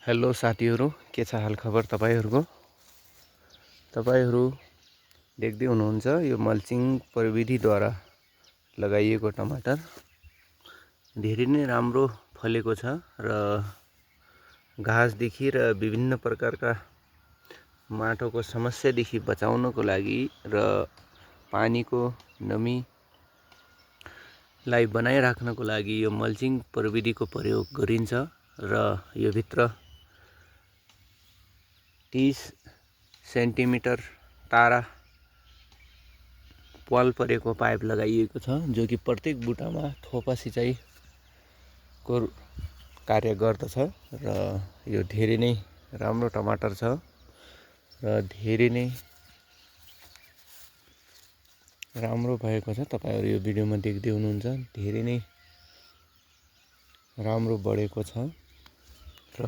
Hello साथीहरू, के छ हाल खबर तपाईहरुको? तपाईहरु देख्दै हुनुहुन्छ यो मल्चिङ प्रविधिद्वारा लगाइएको टमाटर धेरै नै राम्रो फलेको छ र घासदेखि र विभिन्न प्रकारका माटोको समस्यादेखि बचाउनको लागि र पानीको नमीलाई बनाइराख्नको लागि यो मल्चिङ प्रविधिको प्रयोग गरिन्छ र यो भित्र 30 सेन्टिमिटर टाढा पाल परेको पाइप लगाइएको छ, जो कि प्रत्येक बुटामा थोपा सिँचाइको कार्य गर्दछ र यो धेरै नै राम्रो टमाटर छ र धेरै नै राम्रो भएको छ। तपाईहरु यो भिडियोमा देख्दै हुनुहुन्छ, धेरै नै राम्रो बढेको छ र